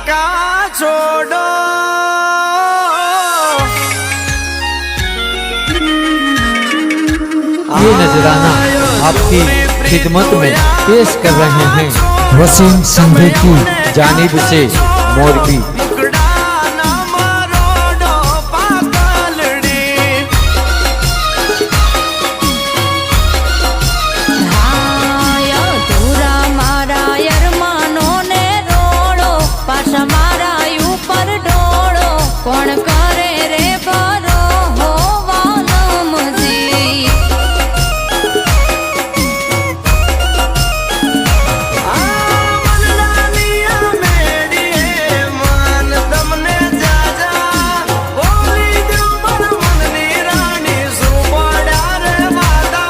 કા છોડો ये नजराना आपकी खिदमत में पेश कर रहे हैं वसीम संधू की जानिब से मोरबी। કોણ કરે રે ભરો હો વાલમજી મનડાનિયા મેડીએ માન તમને જાજા બોલી દઉં પર મનની રાણી સુપડા રે વાદા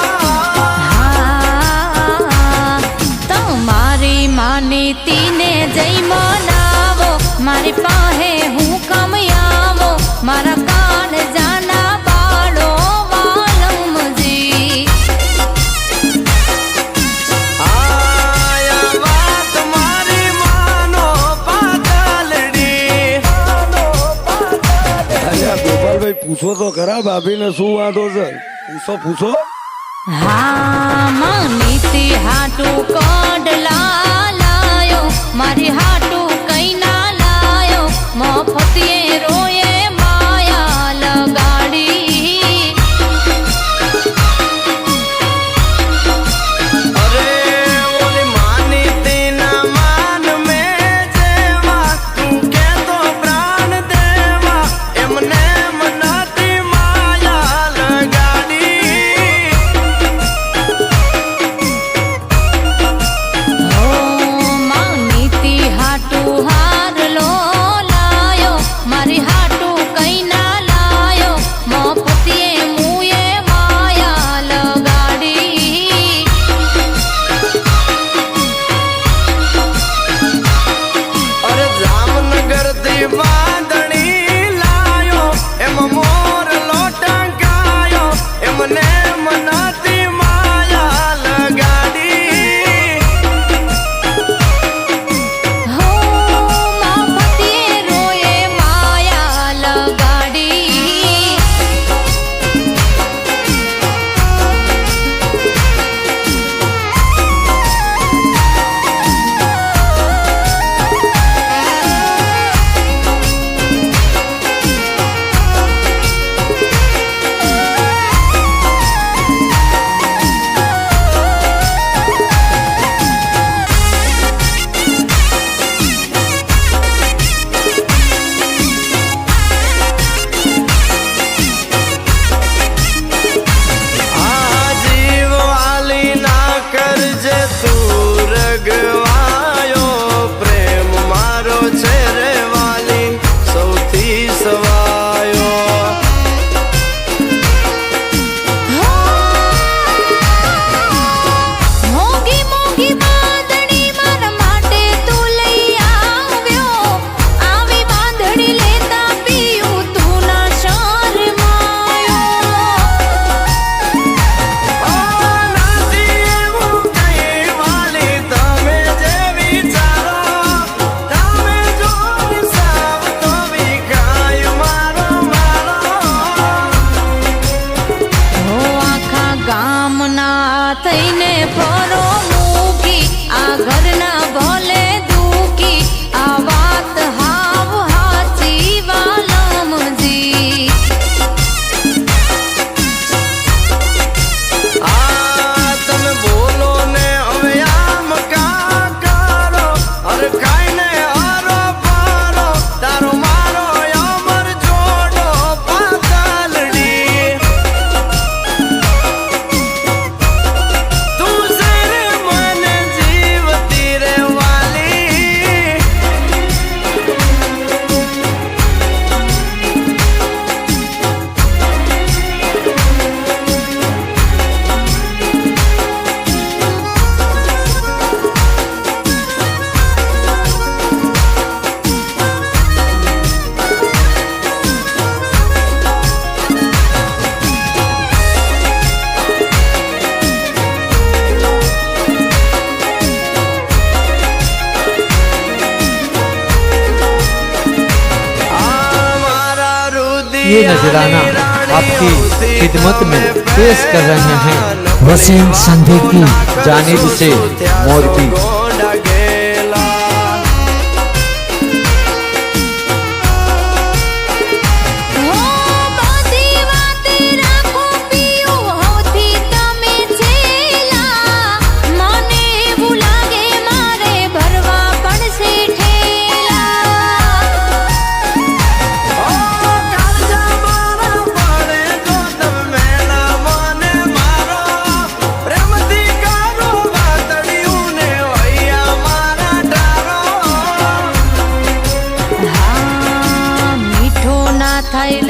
તમારી માનીતીને જય મનાવો મારી પાસે હું કમયાવો મારા કાન જાના બાળો વાલમજી આયા વાત મારી માનો પાતલડી અલ્યા ગોપાલભાઈ પૂછો તો ખરા ભાભીને શું વાંધો છે પૂછો હા માનીતી હાટું કડલા લાયો મારી હાટું કઈ ના લાયો મફતિયે રોયે માયા લગાડી અરે ઓલી માની તેના માન મે જેવા તું કે તો પ્રાણ દેવા એમને મનાતી માયા લગાડી ઓ માનીતી હાટું ये नजराना आपकी खिदमत में पेश कर रहे हैं वसीम संधू की जानिब से मोरबी। હો બધી વાતે રાખો પિયું હોથી તમે છેલા મને એવું લાગે મારે ભરવા પડશે ઠેલા કાળજા મારા પડે તો તમે મેળા મને મારો પ્રેમથી કરો વાતડિયું ને વૈયા મારા ડારો હા મીઠો ના થાય